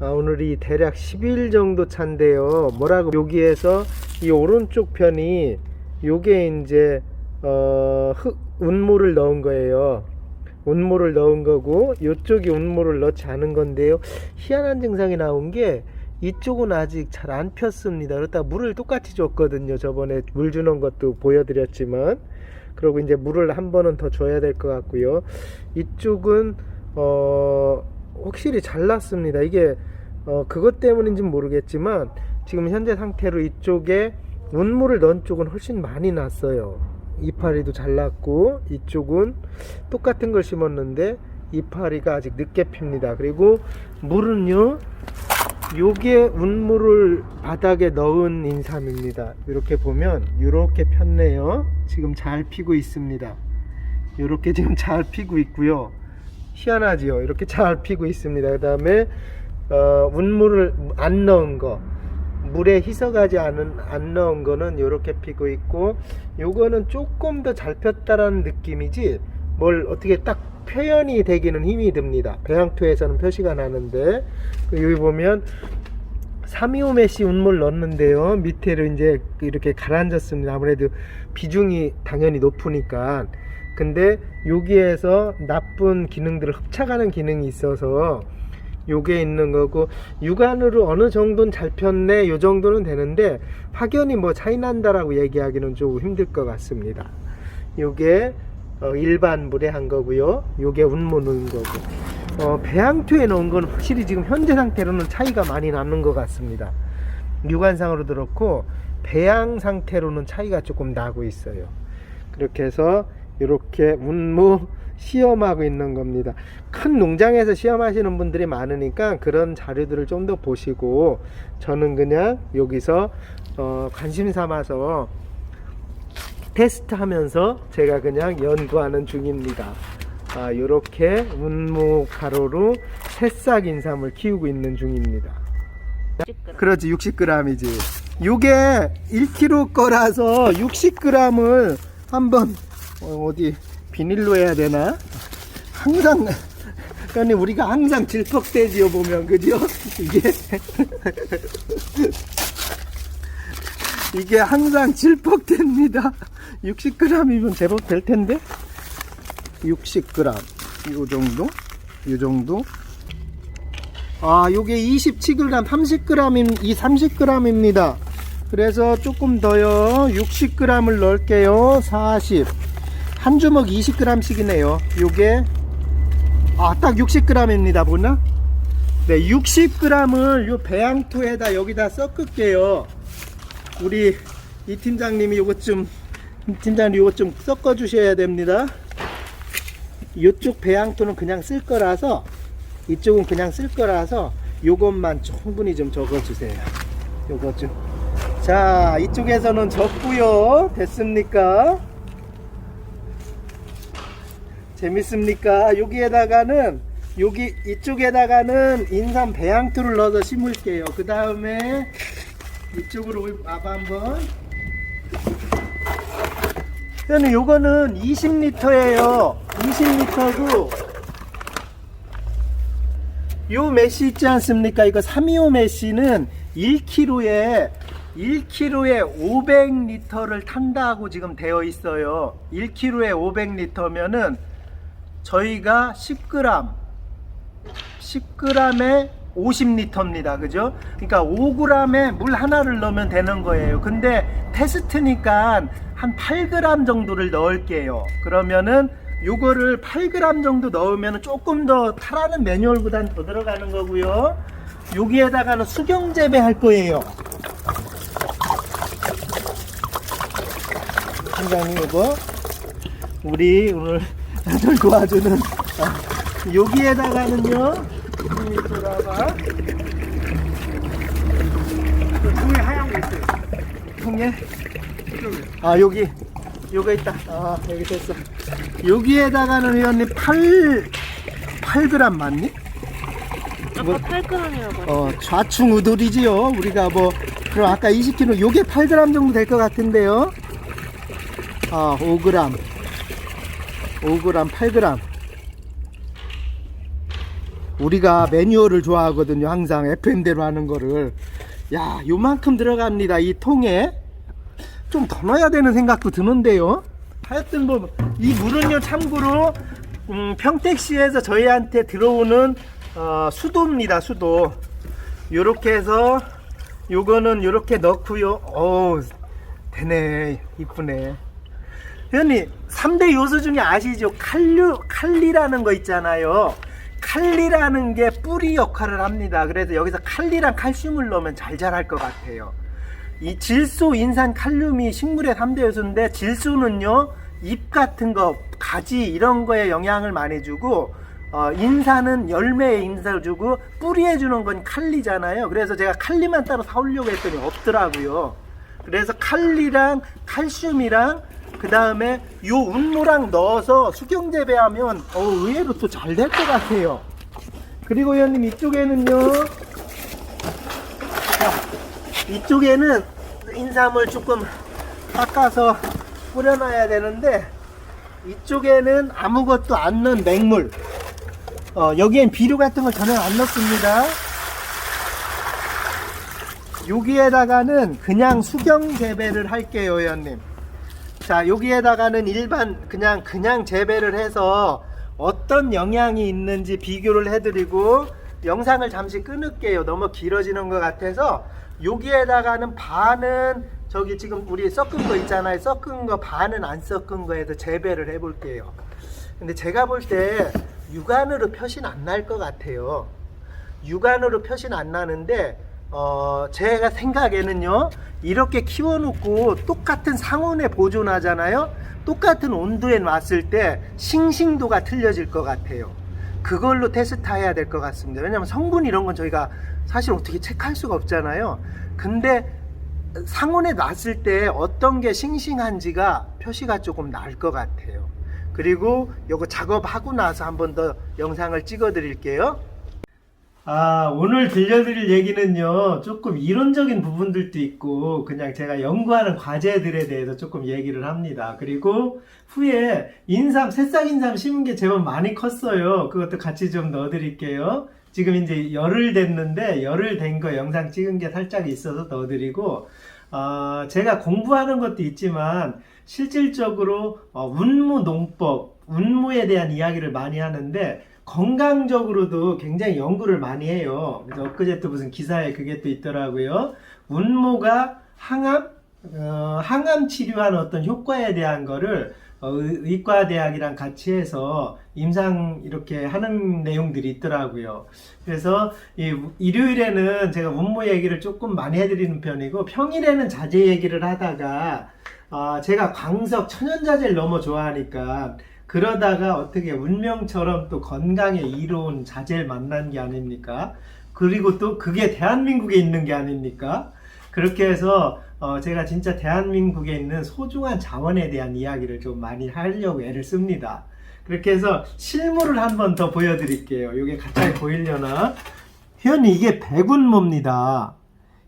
오늘이 대략 10일 정도 차인데요. 뭐라고 여기에서 이 오른쪽 편이 요게 이제 운모를 넣은 거예요. 운모를 넣은 거고 요쪽이 운모를 넣지 않은 건데요. 희한한 증상이 나온 게 이쪽은 아직 잘 안 폈습니다. 그렇다가 물을 똑같이 줬거든요. 저번에 물 주는 것도 보여드렸지만, 그리고 이제 물을 한 번은 더 줘야 될 것 같고요. 이쪽은 확실히 잘 났습니다. 이게 그것 때문인지는 모르겠지만 지금 현재 상태로 이쪽에 운모를 넣은 쪽은 훨씬 많이 났어요. 이파리도 잘 났고, 이쪽은 똑같은 걸 심었는데 이파리가 아직 늦게 핍니다. 그리고 물은요, 요게 운모를 바닥에 넣은 인삼입니다. 이렇게 보면 이렇게 폈네요. 지금 잘 피고 있습니다. 이렇게 지금 잘 피고 있고요. 희한하지요. 이렇게 잘 피고 있습니다. 그 다음에 운모를 안 넣은 거, 물에 희석하지 안 넣은 거는 이렇게 피고 있고, 요거는 조금 더 잘 폈다라는 느낌이지 뭘 어떻게 딱 표현이 되기는 힘이 듭니다. 배양토에서는 표시가 나는데, 여기 보면 325메시 운모를 넣었는데요, 밑에로 이제 이렇게 가라앉았습니다. 아무래도 비중이 당연히 높으니까. 근데 여기에서 나쁜 기능들을 흡착하는 기능이 있어서 요게 있는 거고, 육안으로 어느 정도는 잘 폈네, 요 정도는 되는데 확연히 뭐 차이 난다라고 얘기하기는 좀 힘들 것 같습니다. 요게 일반 물에 한 거고요. 요게 운모 넣은 거고, 배양토에 넣은 건 확실히 지금 현재 상태로는 차이가 많이 나는 것 같습니다. 육안상으로 그렇고 배양 상태로는 차이가 조금 나고 있어요. 그렇게 해서 이렇게 운모 시험하고 있는 겁니다. 큰 농장에서 시험하시는 분들이 많으니까 그런 자료들을 좀 더 보시고, 저는 그냥 여기서 관심 삼아서 테스트 하면서 제가 그냥 연구하는 중입니다. 요렇게 운모 가로로 새싹 인삼을 키우고 있는 중입니다. 60g. 그렇지, 60g이지. 요게 1kg 거라서 60g을 한번 어디 비닐로 해야 되나? 항상 그러니 우리가 항상 질퍽대지요 보면, 그죠? 이게 항상 질퍽됩니다. 60g이면 제법 될 텐데. 60g 요 정도, 요 정도. 요게 27g, 30g입니다. 그래서 조금 더요. 60g을 넣을게요. 40. 한 주먹 20g씩이네요. 요게 딱 60g입니다. 보나? 네, 60g을 요 배양토에다 여기다 섞을게요. 우리 이 팀장님이 요것 좀 섞어 주셔야 됩니다. 이쪽 배양토는 그냥 쓸 거라서, 이쪽은 그냥 쓸 거라서 요것만 충분히 좀 적어 주세요. 요것 좀. 자, 이쪽에서는 적고요. 됐습니까? 재밌습니까? 여기에다가는 이쪽에다가는 인삼 배양토를 넣어서 심을게요. 그 다음에 이쪽으로 와봐 한번. 그러면 요거는 20리터예요 20리터고, 요 메시 있지 않습니까? 이거 325 메시는 1kg에 500리터를 탄다고 지금 되어 있어요. 1kg에 500리터면은 저희가 10g에 50리터입니다. 그죠? 그러니까 5g에 물 하나를 넣으면 되는 거예요. 근데 테스트니까 한 8g 정도를 넣을게요. 그러면은 요거를 8g 정도 넣으면 조금 더 타라는 매뉴얼보다는 더 들어가는 거고요. 여기에다가는 수경 재배할 거예요. 팀장님, 이거 우리 오늘 도와주는 여기에다가는요, 돌아봐. 통에 하얀 거 있어요. 통에? 여기 요거 있다. 여기 됐어. 여기에다가는 회원님 8g 맞니? 아까 8g이라고. 좌충우돌이지요. 우리가 그럼 아까 20kg, 요게 8g 정도 될 것 같은데요. 5g, 8g. 우리가 매뉴얼을 좋아하거든요. 항상 FM대로 하는 거를. 야, 요만큼 들어갑니다. 이 통에. 좀 더 넣어야 되는 생각도 드는데요. 하여튼 뭐 이 물은요, 참고로 평택시에서 저희한테 들어오는 수도입니다. 수도. 요렇게 해서 요거는 요렇게 넣고요. 어우, 되네. 이쁘네. 회원님, 3대 요소 중에 아시죠? 칼리라는 거 있잖아요. 칼리라는 게 뿌리 역할을 합니다. 그래서 여기서 칼리랑 칼슘을 넣으면 잘 자랄 것 같아요. 이 질소, 인산, 칼륨이 식물의 3대 요소인데, 질소는요, 잎 같은 거, 가지 이런 거에 영향을 많이 주고, 인산은 열매에 인산을 주고, 뿌리에 주는 건 칼리잖아요. 그래서 제가 칼리만 따로 사오려고 했더니 없더라고요. 그래서 칼리랑 칼슘이랑 그 다음에 요 운모랑 넣어서 수경 재배하면 의외로 또 잘 될 것 같아요. 그리고 회원님, 이쪽에는요, 이쪽에는 인삼을 조금 닦아서 뿌려놔야 되는데, 이쪽에는 아무것도 안 넣은 맹물, 여기엔 비료 같은 걸 전혀 안 넣습니다. 여기에다가는 그냥 수경 재배를 할게요, 회원님. 자, 여기에다가는 일반 그냥 재배를 해서 어떤 영양이 있는지 비교를 해드리고 영상을 잠시 끊을게요. 너무 길어지는 것 같아서. 여기에다가는 반은 저기 지금 우리 섞은 거 있잖아요. 섞은 거 반은 안 섞은 거에서 재배를 해볼게요. 근데 제가 볼 때 육안으로 표시는 안 날 것 같아요. 육안으로 표시는 안 나는데 제가 생각에는요, 이렇게 키워놓고 똑같은 상온에 보존하잖아요. 똑같은 온도에 놨을 때 싱싱도가 틀려질 것 같아요. 그걸로 테스트 해야 될 것 같습니다. 왜냐면 성분 이런 건 저희가 사실 어떻게 체크할 수가 없잖아요. 근데 상온에 놨을 때 어떤 게 싱싱한지가 표시가 조금 날 것 같아요. 그리고 요거 작업하고 나서 한 번 더 영상을 찍어 드릴게요. 오늘 들려드릴 얘기는요, 조금 이론적인 부분들도 있고 그냥 제가 연구하는 과제들에 대해서 조금 얘기를 합니다. 그리고 후에 새싹 인삼 심은 게 제법 많이 컸어요. 그것도 같이 좀 넣어 드릴게요. 지금 이제 열흘 됐는데, 열흘 된 거 영상 찍은 게 살짝 있어서 넣어 드리고, 제가 공부하는 것도 있지만 실질적으로 운무 농법, 운무에 대한 이야기를 많이 하는데 건강적으로도 굉장히 연구를 많이 해요. 그래서 엊그제 또 무슨 기사에 그게 또 있더라고요. 운무가 항암 치료하는 어떤 효과에 대한 거를 의과대학이랑 같이 해서 임상 이렇게 하는 내용들이 있더라고요. 그래서 일요일에는 제가 운무 얘기를 조금 많이 해드리는 편이고, 평일에는 자재 얘기를 하다가 제가 광석 천연자재를 너무 좋아하니까, 그러다가 어떻게 운명처럼 또 건강에 이로운 자재를 만난 게 아닙니까? 그리고 또 그게 대한민국에 있는 게 아닙니까? 그렇게 해서 제가 진짜 대한민국에 있는 소중한 자원에 대한 이야기를 좀 많이 하려고 애를 씁니다. 그렇게 해서 실물을 한번 더 보여드릴게요. 이게 가까이 보이려나? 회원님, 이게 백운무입니다.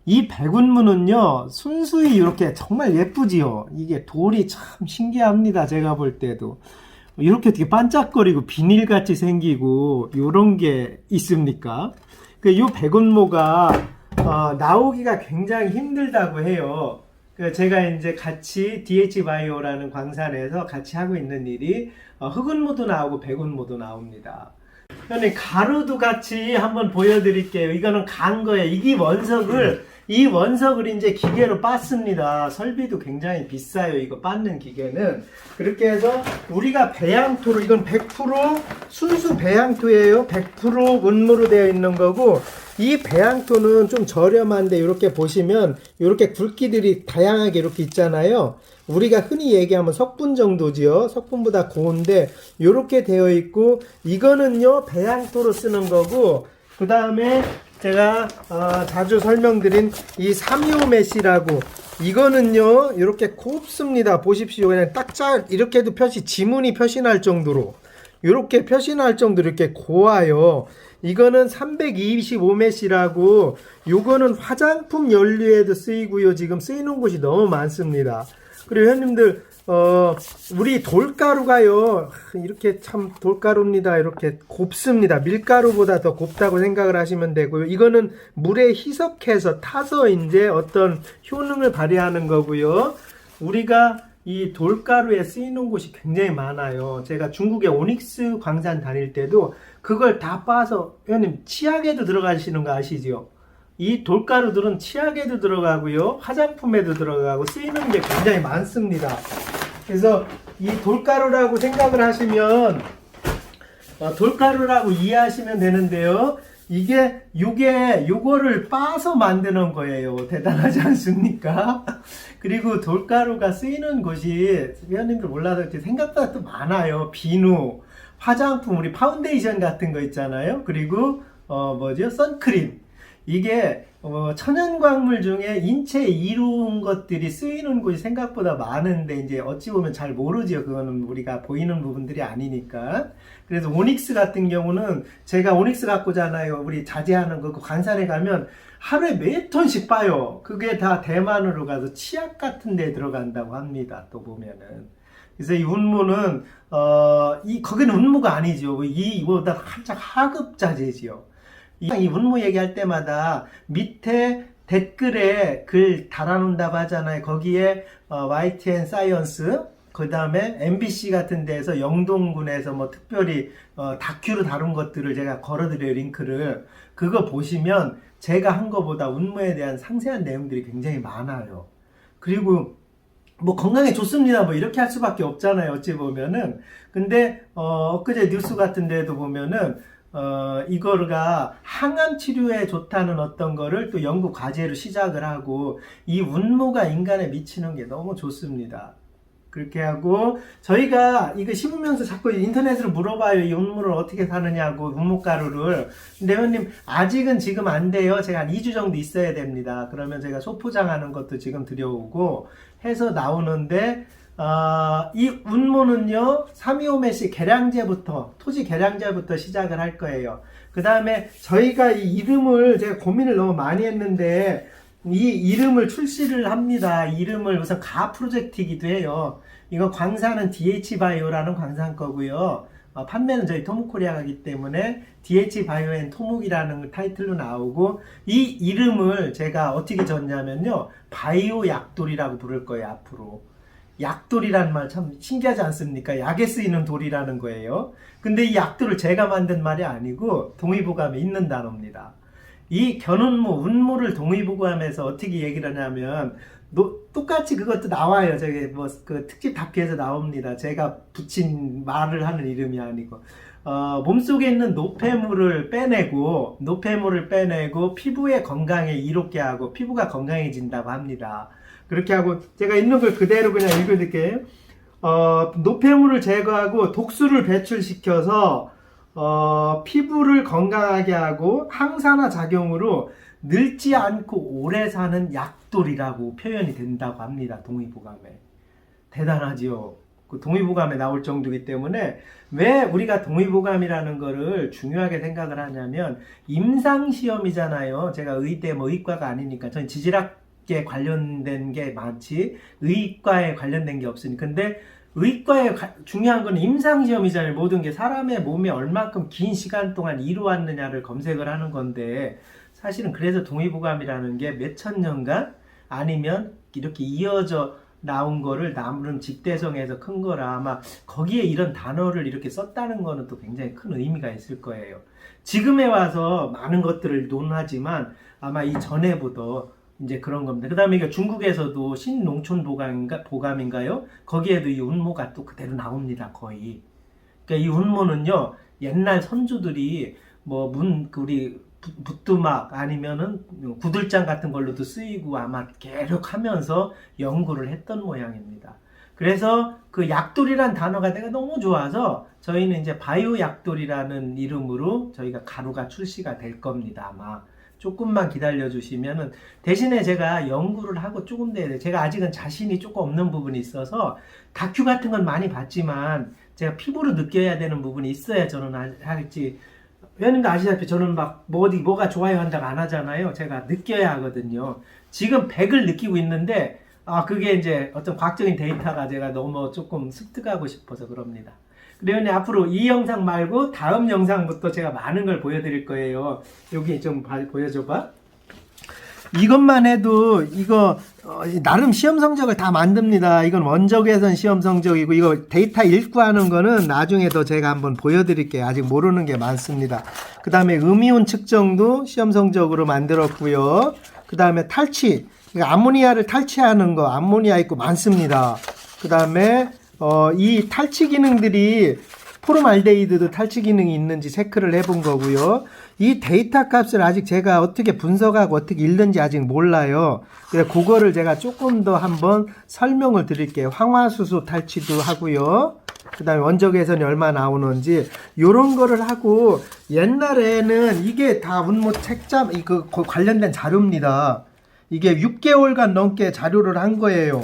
이 백운무는요, 순수히 이렇게 정말 예쁘지요? 이게 돌이 참 신기합니다. 제가 볼 때도. 이렇게 되게 반짝거리고 비닐같이 생기고 요런 게 있습니까? 요 백운무가 나오기가 굉장히 힘들다고 해요. 제가 이제 같이 DH바이오라는 광산에서 같이 하고 있는 일이 흑운무도 나오고 백운무도 나옵니다. 그런데 가루도 같이 한번 보여드릴게요. 이거는 간 거예요. 이 원석을 이제 기계로 빻습니다. 설비도 굉장히 비싸요. 이거 빻는 기계는. 그렇게 해서 우리가 배양토로, 이건 100% 순수 배양토예요. 100% 운무로 되어 있는 거고, 이 배양토는 좀 저렴한데 이렇게 보시면 이렇게 굵기들이 다양하게 이렇게 있잖아요. 우리가 흔히 얘기하면 석분 정도지요. 석분보다 고운데 이렇게 되어 있고, 이거는요 배양토로 쓰는 거고, 그 다음에 제가 자주 설명드린 이 325 메시라고, 이거는요 이렇게 곱습니다. 보십시오. 그냥 이렇게 해도 지문이 표시날 정도로, 이렇게 표시날 정도로 이렇게 고와요. 이거는 325 메시라고, 요거는 화장품 연료에도 쓰이고요. 지금 쓰이는 곳이 너무 많습니다. 그리고 회원님들 우리 돌가루가요, 이렇게 참 돌가루입니다. 이렇게 곱습니다. 밀가루보다 더 곱다고 생각을 하시면 되고요. 이거는 물에 희석해서 타서 이제 어떤 효능을 발휘하는 거고요. 우리가 이 돌가루에 쓰이는 곳이 굉장히 많아요. 제가 중국의 오닉스 광산 다닐 때도 그걸 다 빻아서, 회원님, 치약에도 들어가시는 거 아시죠? 이 돌가루들은 치약에도 들어가고요, 화장품에도 들어가고 쓰이는 게 굉장히 많습니다. 그래서 이 돌가루라고 생각을 하시면 돌가루라고 이해하시면 되는데요. 요거를 빻아서 만드는 거예요. 대단하지 않습니까? 그리고 돌가루가 쓰이는 곳이 회원님들 몰라도 생각보다 또 많아요. 비누, 화장품, 우리 파운데이션 같은 거 있잖아요. 그리고 선크림. 이게 천연광물 중에 인체에 이로운 것들이 쓰이는 곳이 생각보다 많은데 이제 어찌 보면 잘 모르죠. 그거는 우리가 보이는 부분들이 아니니까. 그래서 오닉스 같은 경우는 제가 오닉스 갖고잖아요. 우리 자재하는 거, 그 관산에 가면 하루에 몇 톤씩 빠요. 그게 다 대만으로 가서 치약 같은 데 들어간다고 합니다. 또 보면은. 그래서 이 운무는 거기는 운무가 아니죠. 이보다 한참 하급 자재지요. 이 운무 얘기할 때마다 밑에 댓글에 글 달아놓는다고 하잖아요. 거기에 YTN 사이언스, 그 다음에 MBC 같은 데에서 영동군에서 특별히 다큐로 다룬 것들을 제가 걸어드려요. 링크를. 그거 보시면 제가 한 거보다 운무에 대한 상세한 내용들이 굉장히 많아요. 그리고 건강에 좋습니다. 이렇게 할 수밖에 없잖아요. 어찌 보면은. 근데 엊그제 뉴스 같은 데도 보면은 이거가 항암 치료에 좋다는 어떤 거를 또 연구 과제로 시작을 하고, 이 운무가 인간에 미치는 게 너무 좋습니다. 그렇게 하고, 저희가 이거 심으면서 자꾸 인터넷으로 물어봐요. 이 운무를 어떻게 사느냐고, 운무가루를. 근데 회원님, 아직은 지금 안 돼요. 제가 한 2주 정도 있어야 됩니다. 그러면 제가 소포장하는 것도 지금 들여오고 해서 나오는데, 이 운무는요, 325메시 계량제부터, 토지 계량제부터 시작을 할 거예요. 그 다음에 저희가 이 이름을, 제가 고민을 너무 많이 했는데, 이 이름을 출시를 합니다. 이름을 우선 가 프로젝트이기도 해요. 이거 광산은 DH바이오라는 광산 거고요. 판매는 저희 토목코리아가기 때문에 DH바이오 앤 토목이라는 타이틀로 나오고, 이 이름을 제가 어떻게 졌냐면요, 바이오 약돌이라고 부를 거예요, 앞으로. 약돌이라는 말 참 신기하지 않습니까? 약에 쓰이는 돌이라는 거예요. 근데 이 약돌을 제가 만든 말이 아니고 동의보감에 있는 단어입니다. 이 견운무, 운무를 동의보감에서 어떻게 얘기를 하냐면, 똑같이 그것도 나와요. 저기 그 특집 다큐에서 나옵니다. 제가 붙인 말을 하는 이름이 아니고. 몸속에 있는 노폐물을 빼내고 피부의 건강에 이롭게 하고 피부가 건강해진다고 합니다. 그렇게 하고, 제가 있는 걸 그대로 그냥 읽어드릴게요. 노폐물을 제거하고 독소를 배출시켜서 피부를 건강하게 하고 항산화 작용으로 늙지 않고 오래 사는 약돌이라고 표현이 된다고 합니다. 동의보감에. 대단하지요. 그 동의보감에 나올 정도이기 때문에, 왜 우리가 동의보감이라는 거를 중요하게 생각을 하냐면, 임상시험이잖아요. 제가 의대 의과가 아니니까. 저는 지질학계 관련된 게 많지 의과에 관련된 게 없으니까. 근데 의과에 중요한 건 임상시험이잖아요. 모든 게 사람의 몸에 얼만큼 긴 시간 동안 이루었느냐를 검색을 하는 건데, 사실은 그래서 동의보감이라는 게 몇천 년간 아니면 이렇게 이어져 나온 거를 나무름 직대성에서 큰 거라, 아마 거기에 이런 단어를 이렇게 썼다는 거는 또 굉장히 큰 의미가 있을 거예요. 지금에 와서 많은 것들을 논하지만 아마 이 전에부터 이제 그런 겁니다. 그 다음에 중국에서도 신농촌보감인가요? 거기에도 이 운무가 또 그대로 나옵니다, 거의. 그러니까 이 운무는요, 옛날 선조들이 우리 붓두막 아니면은 구들장 같은 걸로도 쓰이고 아마 계속 하면서 연구를 했던 모양입니다. 그래서 그 약돌이란 단어가 내가 너무 좋아서 저희는 이제 바이오 약돌이라는 이름으로 저희가 가루가 출시가 될 겁니다. 아마 조금만 기다려 주시면은, 대신에 제가 연구를 하고 조금 더, 제가 아직은 자신이 조금 없는 부분이 있어서 다큐 같은 건 많이 봤지만 제가 피부로 느껴야 되는 부분이 있어야 저는 할지. 회원님도 아시다시피 저는 뭐가 좋아요 한다고 안 하잖아요. 제가 느껴야 하거든요. 지금 100을 느끼고 있는데 그게 이제 어떤 과학적인 데이터가 제가 너무 조금 습득하고 싶어서 그럽니다. 그러면 앞으로 이 영상 말고 다음 영상부터 제가 많은 걸 보여드릴 거예요. 여기 좀 보여줘봐. 이것만 해도 이거 나름 시험 성적을 다 만듭니다. 이건 원적외선 시험 성적이고 이거 데이터 읽고 하는 거는 나중에 더 제가 한번 보여드릴게요. 아직 모르는 게 많습니다. 그 다음에 음이온 측정도 시험 성적으로 만들었고요. 그 다음에 탈취, 그러니까 암모니아를 탈취하는 거, 암모니아 있고 많습니다. 그 다음에 이 탈취 기능들이 포름알데히드도 탈취 기능이 있는지 체크를 해본 거고요. 이 데이터 값을 아직 제가 어떻게 분석하고 어떻게 읽는지 아직 몰라요. 그래서 그거를 제가 조금 더 한번 설명을 드릴게요. 황화수소 탈취도 하고요. 그 다음에 원적외선이 얼마 나오는지 요런 거를 하고, 옛날에는 이게 다 운모 책자 이거 관련된 자료입니다. 이게 6개월간 넘게 자료를 한 거예요.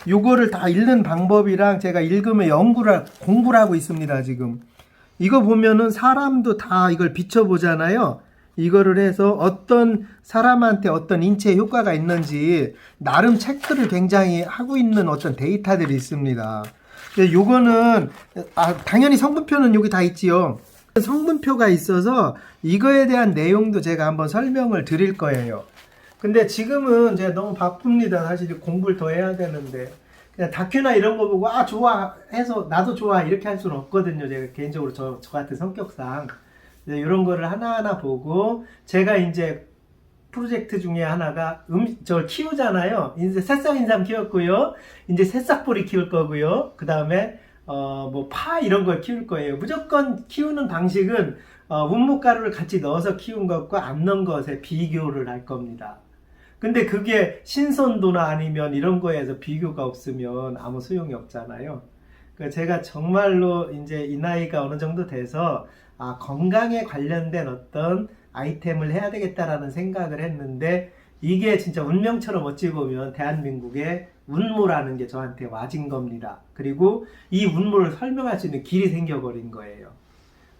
요거를 다 읽는 방법이랑 제가 읽으면 공부를 하고 있습니다, 지금. 이거 보면은 사람도 다 이걸 비춰보잖아요. 이거를 해서 어떤 사람한테 어떤 인체 효과가 있는지 나름 체크를 굉장히 하고 있는 어떤 데이터들이 있습니다. 요거는, 당연히 성분표는 여기 다 있지요. 성분표가 있어서 이거에 대한 내용도 제가 한번 설명을 드릴 거예요. 근데 지금은 제가 너무 바쁩니다. 사실 공부를 더 해야 되는데. 그냥 다큐나 이런 거 보고, 좋아 해서 나도 좋아 이렇게 할 수는 없거든요. 제가 개인적으로 저 같은 성격상. 이런 거를 하나하나 보고, 제가 이제 프로젝트 중에 하나가 저를 키우잖아요. 이제 새싹인삼 키웠고요. 이제 새싹보리 키울 거고요. 그 다음에 파 이런 걸 키울 거예요. 무조건 키우는 방식은 운모가루를 같이 넣어서 키운 것과 안 넣은 것에 비교를 할 겁니다. 근데 그게 신선도나 아니면 이런 거에서 비교가 없으면 아무 소용이 없잖아요. 그러니까 제가 정말로 이제 이 나이가 어느 정도 돼서 건강에 관련된 어떤 아이템을 해야 되겠다라는 생각을 했는데, 이게 진짜 운명처럼 어찌 보면 대한민국의 운모라는 게 저한테 와진 겁니다. 그리고 이 운모를 설명할 수 있는 길이 생겨버린 거예요.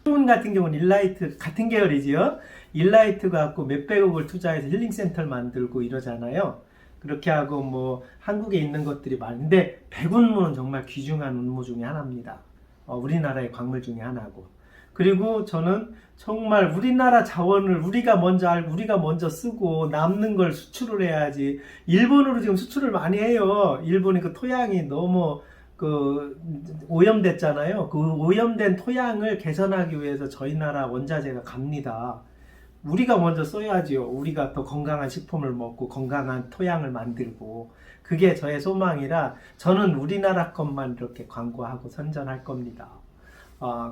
힐링 같은 경우는 일라이트 같은 계열이지요. 일라이트 갖고 몇백억을 투자해서 힐링센터를 만들고 이러잖아요. 그렇게 하고 한국에 있는 것들이 많은데, 백운모는 정말 귀중한 운모 중에 하나입니다. 우리나라의 광물 중에 하나고. 그리고 저는 정말 우리나라 자원을 우리가 먼저 알고 우리가 먼저 쓰고 남는 걸 수출을 해야지. 일본으로 지금 수출을 많이 해요. 일본이 그 토양이 너무 오염됐잖아요. 그 오염된 토양을 개선하기 위해서 저희 나라 원자재가 갑니다. 우리가 먼저 써야지요. 우리가 더 건강한 식품을 먹고 건강한 토양을 만들고. 그게 저의 소망이라 저는 우리나라 것만 이렇게 광고하고 선전할 겁니다.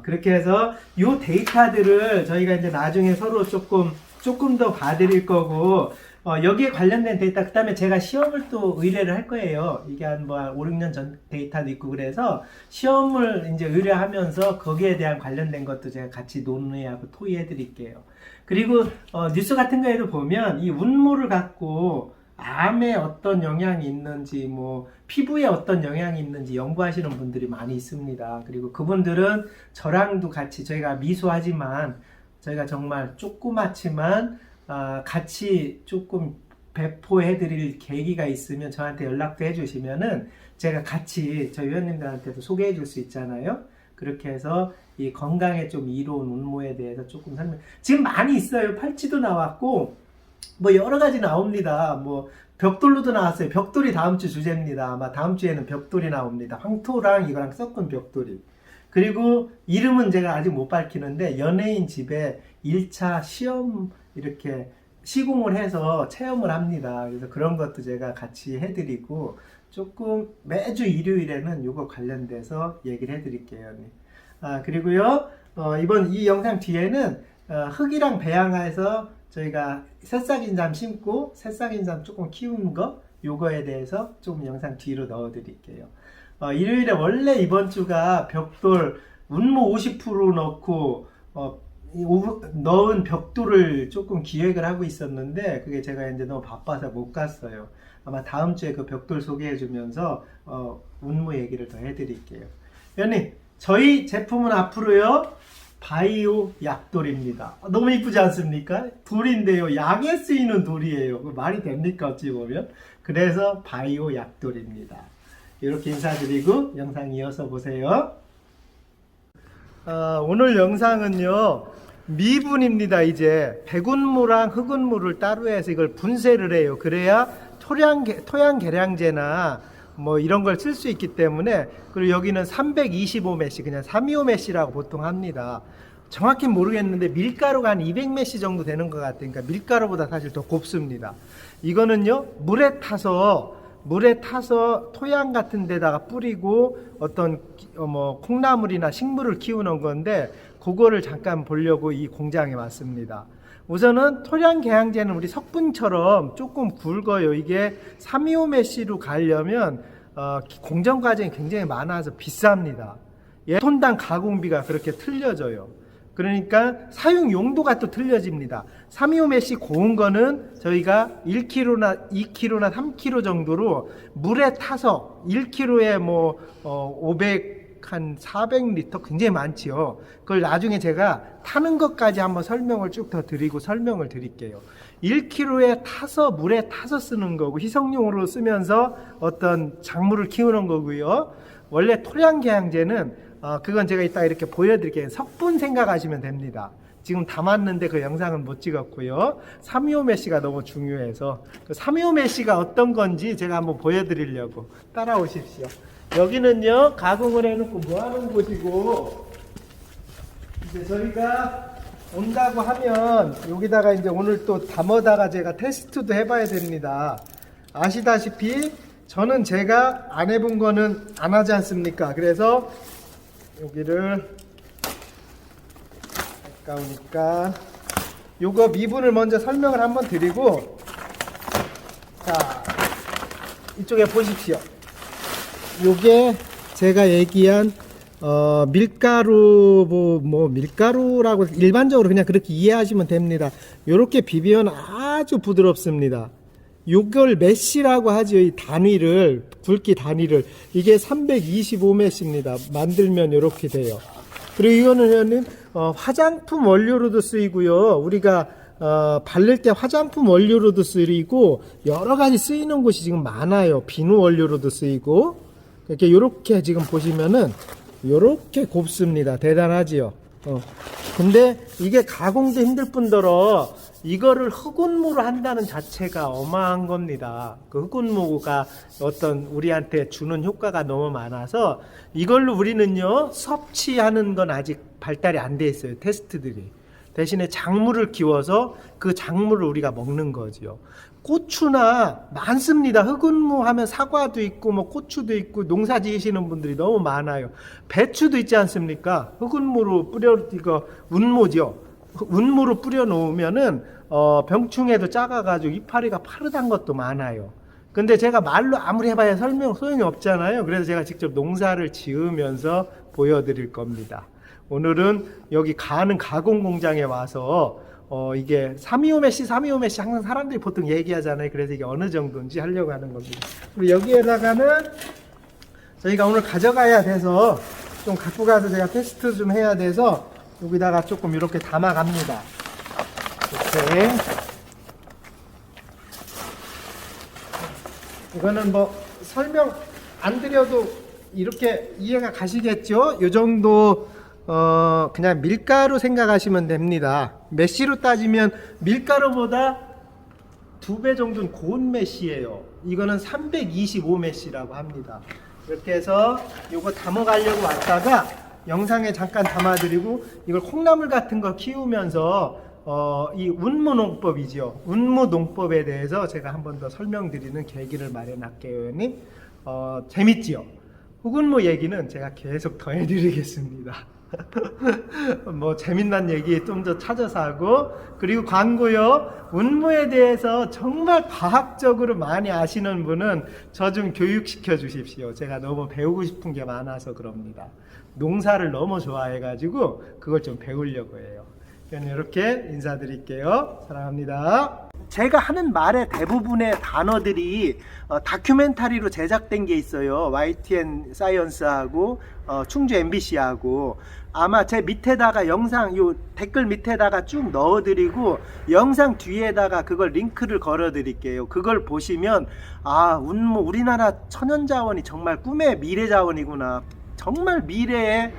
그렇게 해서 요 데이터들을 저희가 이제 나중에 서로 조금 더 봐드릴 거고, 여기에 관련된 데이터, 그 다음에 제가 시험을 또 의뢰를 할 거예요. 이게 한 5, 6년 전 데이터도 있고, 그래서 시험을 이제 의뢰하면서 거기에 대한 관련된 것도 제가 같이 논의하고 토의해 드릴게요. 그리고, 뉴스 같은 거에도 보면 이 운모를 갖고 암에 어떤 영향이 있는지, 피부에 어떤 영향이 있는지 연구하시는 분들이 많이 있습니다. 그리고 그분들은 저랑도 같이, 저희가 미소하지만, 저희가 정말 조그맣지만, 같이 조금 배포해 드릴 계기가 있으면 저한테 연락도 해 주시면은 제가 같이 저희 회원님들한테도 소개해 줄 수 있잖아요. 그렇게 해서 이 건강에 좀 이로운 운모에 대해서 조금 지금 많이 있어요. 팔찌도 나왔고, 여러 가지 나옵니다. 벽돌로도 나왔어요. 벽돌이 다음 주 주제입니다. 아마 다음 주에는 벽돌이 나옵니다. 황토랑 이거랑 섞은 벽돌이. 그리고 이름은 제가 아직 못 밝히는데, 연예인 집에 1차 시험 이렇게 시공을 해서 체험을 합니다. 그래서 그런 것도 제가 같이 해드리고, 조금 매주 일요일에는 이거 관련돼서 얘기를 해드릴게요. 그리고요, 이번 이 영상 뒤에는 흙이랑 배양해서 저희가 새싹인삼 심고 새싹인삼 조금 키우는 거, 요거에 대해서 조금 영상 뒤로 넣어 드릴게요. 일요일에 원래 이번 주가 벽돌 운모 50% 넣고 넣은 벽돌을 조금 기획을 하고 있었는데, 그게 제가 이제 너무 바빠서 못 갔어요. 아마 다음 주에 그 벽돌 소개해 주면서 운모 얘기를 더 해드릴게요. 위원님, 저희 제품은 앞으로요 바이오 약돌입니다. 너무 이쁘지 않습니까? 돌인데요. 약에 쓰이는 돌이에요. 말이 됩니까? 어찌 보면. 그래서 바이오 약돌입니다. 이렇게 인사드리고 영상 이어서 보세요. 오늘 영상은요. 미분입니다. 이제 백운무랑 흑운무를 따로 해서 이걸 분쇄를 해요. 그래야 토양 계량제나 뭐 이런 걸 쓸 수 있기 때문에. 그리고 여기는 325메시, 그냥 325메시라고 보통 합니다. 정확히 모르겠는데 밀가루가 한 200메시 정도 되는 것 같으니까 밀가루보다 사실 더 곱습니다. 이거는요 물에 타서 토양 같은 데다가 뿌리고 어떤 뭐 콩나물이나 식물을 키우는 건데, 그거를 잠깐 보려고 이 공장에 왔습니다. 우선은 토양 계량제는 우리 석분처럼 조금 굵어요. 이게 325메시로 가려면 공정 과정이 굉장히 많아서 비쌉니다. 톤당 가공비가 그렇게 틀려져요. 그러니까 사용 용도가 또 틀려집니다. 325메시 고운 거는 저희가 1kg나 2kg나 3kg 정도로 물에 타서 1kg에 뭐 500한 400리터 굉장히 많지요. 그걸 나중에 제가 타는 것까지 한번 설명을 쭉 더 드리고 설명을 드릴게요. 1kg에 타서 물에 타서 쓰는 거고 희석용으로 쓰면서 어떤 작물을 키우는 거고요. 원래 토양 계량제는 그건 제가 이따 이렇게 보여드릴게요. 석분 생각하시면 됩니다. 지금 담았는데 그 영상은 못 찍었고요. 325메시가 너무 중요해서 그 325메시가 어떤 건지 제가 한번 보여드리려고 따라오십시오. 여기는요 가공을 해놓고 뭐 하는 곳이고, 이제 저희가 온다고 하면 여기다가 이제 오늘 또 담아다가 제가 테스트도 해봐야 됩니다. 아시다시피 저는 제가 안 해본 거는 안 하지 않습니까? 그래서 여기를 아까우니까 요거 미분을 먼저 설명을 한번 드리고, 자 이쪽에 보십시오. 요게 제가 얘기한 밀가루 뭐 밀가루라고 일반적으로 그냥 그렇게 이해하시면 됩니다. 요렇게 비비면 아주 부드럽습니다. 요걸 메시라고 하죠. 이 단위를, 굵기 단위를. 이게 325메시입니다. 만들면 이렇게 돼요. 그리고 이거는 화장품 원료로도 쓰이고요. 우리가 바를 때 화장품 원료로도 쓰이고 여러 가지 쓰이는 곳이 지금 많아요. 비누 원료로도 쓰이고. 이렇게 지금 보시면은 이렇게 곱습니다. 대단하지요. 근데 이게 가공도 힘들 뿐더러 이거를 흑운무로 한다는 자체가 어마한 겁니다. 그 흑운무가 어떤 우리한테 주는 효과가 너무 많아서 이걸로 우리는요 섭취하는 건 아직 발달이 안 돼 있어요. 테스트들이. 대신에 작물을 키워서 그 작물을 우리가 먹는 거죠. 고추나 많습니다. 흑운무 하면 사과도 있고 뭐 고추도 있고 농사 지으시는 분들이 너무 많아요. 배추도 있지 않습니까? 흑운무로 이거 운무죠. 운무로 뿌려 놓으면은 병충해도 작아가지고 이파리가 파르단 것도 많아요. 근데 제가 말로 아무리 해봐야 소용이 없잖아요. 그래서 제가 직접 농사를 지으면서 보여드릴 겁니다. 오늘은 여기 가는 가공 공장에 와서 이게 325메시 항상 사람들이 보통 얘기하잖아요. 그래서 이게 어느 정도인지 하려고 하는 겁니다. 그리고 여기에다가는 저희가 오늘 가져가야 돼서 좀 갖고 가서 제가 테스트 좀 해야 돼서 여기다가 조금 이렇게 담아 갑니다. 이렇게. 이거는 뭐 설명 안 드려도 이렇게 이해가 가시겠죠? 요 정도 그냥 밀가루 생각하시면 됩니다. 메시로 따지면 밀가루보다 2배 정도는 고운 메시예요. 이거는 325메시라고 합니다. 이렇게 해서 요거 담아가려고 왔다가 영상에 잠깐 담아드리고, 이걸 콩나물 같은 거 키우면서 이 운무농법이죠. 운무농법에 대해서 제가 한 번 더 설명드리는 계기를 마련할게요. 재밌지요? 흑운무 얘기는 제가 계속 더 해드리겠습니다. 뭐 재밌는 얘기 좀 더 찾아서 하고, 그리고 광고요. 운무에 대해서 정말 과학적으로 많이 아시는 분은 저 좀 교육시켜 주십시오. 제가 너무 배우고 싶은 게 많아서 그럽니다. 농사를 너무 좋아해가지고 그걸 좀 배우려고 해요. 저는 이렇게 인사드릴게요. 사랑합니다. 제가 하는 말의 대부분의 단어들이 다큐멘터리로 제작된 게 있어요. YTN 사이언스하고 충주 MBC하고 아마 제 밑에다가 영상 요 댓글 밑에다가 쭉 넣어드리고 영상 뒤에다가 그걸 링크를 걸어드릴게요. 그걸 보시면 운모 우리나라 천연자원이 정말 꿈의 미래 자원이구나, 정말 미래의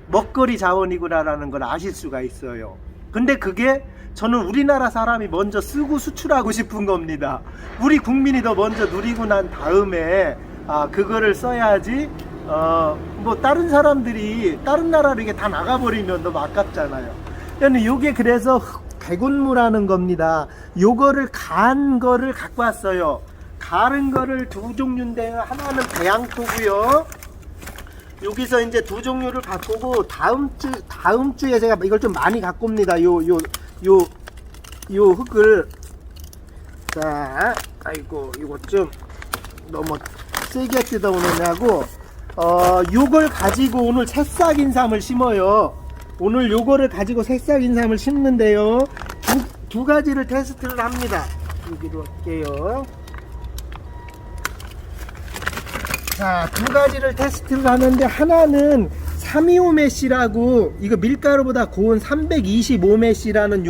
먹거리 자원이구나라는 걸 아실 수가 있어요. 근데 그게 저는 우리나라 사람이 먼저 쓰고 수출하고 싶은 겁니다. 우리 국민이 더 먼저 누리고 난 다음에 그거를 써야지. 뭐 다른 사람들이 다른 나라로 이게 다 나가버리면 너무 아깝잖아요. 근데 요게 그래서 백운무라는 겁니다. 요거를 간 거를 갖고 왔어요. 가른 거를 두 종류인데 하나는 배양토고요. 여기서 이제 두 종류를 갖고 오고 다음 주에 제가 이걸 좀 많이 갖고 옵니다. 요 흙을, 자, 아이고 이거 좀 너무 세게 뜯어오느냐고 요걸 가지고 오늘 새싹 인삼을 심어요. 오늘 요거를 가지고 새싹 인삼을 심는데요, 두 가지를 테스트를 합니다. 여기로 할게요. 자, 두 가지를 테스트를 하는데 하나는 325메시라고, 이거 밀가루보다 고운 325메시라는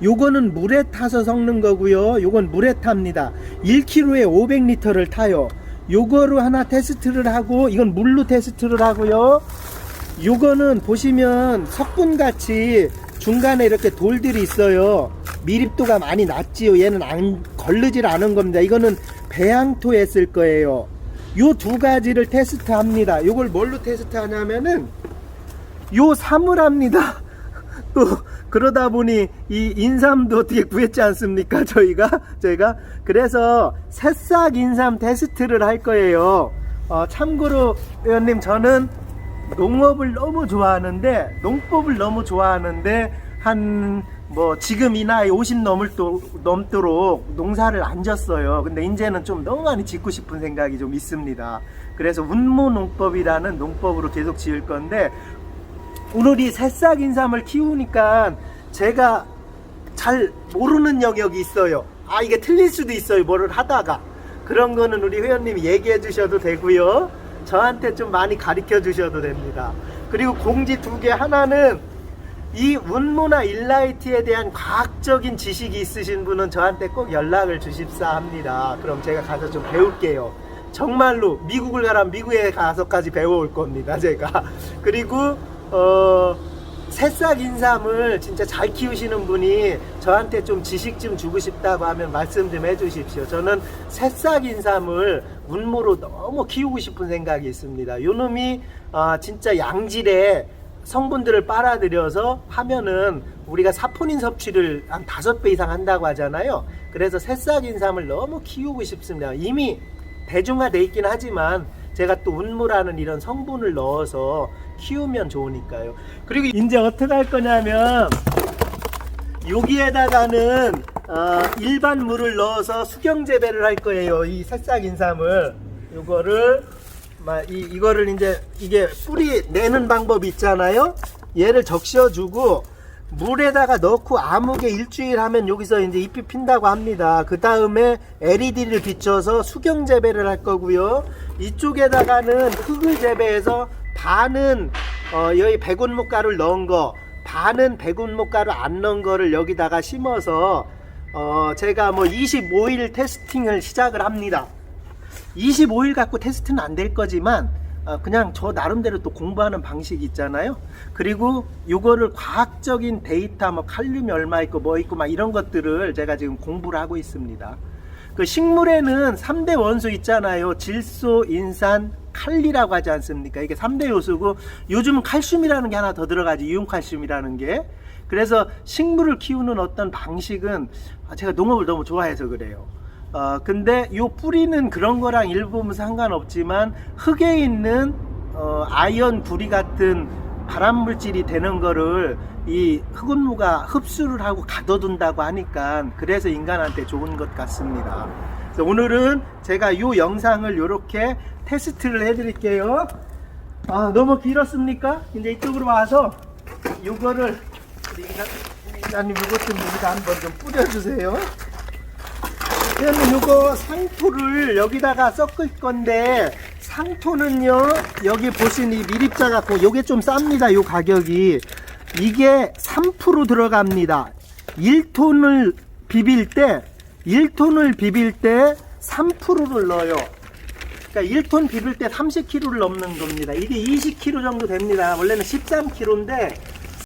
요거는 물에 타서 섞는 거고요. 요건 물에 탑니다. 1kg에 500리터를 타요. 요거로 하나 테스트를 하고, 이건 물로 테스트를 하고요. 요거는 보시면 석분같이 중간에 이렇게 돌들이 있어요. 밀입도가 많이 낮지요. 얘는 안 걸르질 않은 겁니다. 이거는 배양토에 쓸 거예요. 요 두 가지를 테스트 합니다. 요걸 뭘로 테스트 하냐면은 요 사물합니다. 또 그러다 보니 이 인삼도 어떻게 구했지 않습니까? 제가 그래서 새싹 인삼 테스트를 할 거예요. 참고로 의원님, 저는 농업을 너무 좋아하는데, 농법을 너무 좋아하는데 지금 이 나이 50 넘도록 농사를 안 졌어요. 근데 이제는 좀 너무 많이 짓고 싶은 생각이 좀 있습니다. 그래서 운모 농법이라는 농법으로 계속 지을 건데, 오늘 이 새싹 인삼을 키우니까 제가 잘 모르는 영역이 있어요. 이게 틀릴 수도 있어요. 뭐를 하다가. 그런 거는 우리 회원님이 얘기해 주셔도 되고요. 저한테 좀 많이 가르쳐 주셔도 됩니다. 그리고 공지 두 개, 하나는 이 운모나 일라이트에 대한 과학적인 지식이 있으신 분은 저한테 꼭 연락을 주십사 합니다. 그럼 제가 가서 좀 배울게요. 정말로 미국을 가라면 미국에 가서까지 배워올 겁니다, 제가. 그리고 새싹 인삼을 진짜 잘 키우시는 분이 저한테 좀 지식 좀 주고 싶다고 하면 말씀 좀 해주십시오. 저는 새싹 인삼을 운모로 너무 키우고 싶은 생각이 있습니다. 요 놈이 진짜 양질의 성분들을 빨아들여서 하면은 우리가 사포닌 섭취를 한 5배 이상 한다고 하잖아요. 그래서 새싹 인삼을 너무 키우고 싶습니다. 이미 대중화돼 있긴 하지만 제가 또 운무라는 이런 성분을 넣어서 키우면 좋으니까요. 그리고 이제 어떻게 할 거냐면, 여기에다가는 일반 물을 넣어서 수경 재배를 할 거예요. 이 새싹 인삼을, 이거를 이제 이게 뿌리 내는 방법이 있잖아요. 얘를 적셔주고 물에다가 넣고 아무개 일주일 하면 여기서 이제 잎이 핀다고 합니다. 그 다음에 LED를 비춰서 수경 재배를 할 거고요. 이쪽에다가는 흙을 재배해서 반은 여기 백운목가루를 넣은 거, 반은 백운목가루 안 넣은 거를 여기다가 심어서 제가 25일 테스팅을 시작을 합니다. 25일 갖고 테스트는 안 될 거지만 그냥 저 나름대로 또 공부하는 방식이 있잖아요. 그리고 요거를 과학적인 데이터, 칼륨이 얼마 있고 뭐 있고 막 이런 것들을 제가 지금 공부를 하고 있습니다. 그 식물에는 3대 원소 있잖아요. 질소, 인산, 칼리라고 하지 않습니까? 이게 3대 요소고, 요즘은 칼슘이라는 게 하나 더 들어가지, 이온칼슘이라는 게. 그래서 식물을 키우는 어떤 방식은 제가 농업을 너무 좋아해서 그래요. 근데 요 뿌리는 그런 거랑 일부분 상관없지만 흙에 있는 아연 구리 같은 발암 물질이 되는 거를 이 흙운무가 흡수를 하고 가둬둔다고 하니까 그래서 인간한테 좋은 것 같습니다. 그래서 오늘은 제가 요 영상을 요렇게 테스트를 해 드릴게요. 너무 길었습니까? 이제 이쪽으로 와서 요거를 이사님 이것 좀 여기다 한번 좀 뿌려주세요. 회원님 이거 상토를 여기다가 섞을 건데 상토는요 여기 보신 이 밀입자 같고 요게 좀 쌉니다. 요 가격이 이게 3% 들어갑니다. 1톤을 비빌 때 3%를 넣어요. 그러니까 1톤 비빌 때 30kg를 넘는 겁니다. 이게 20kg 정도 됩니다. 원래는 13kg인데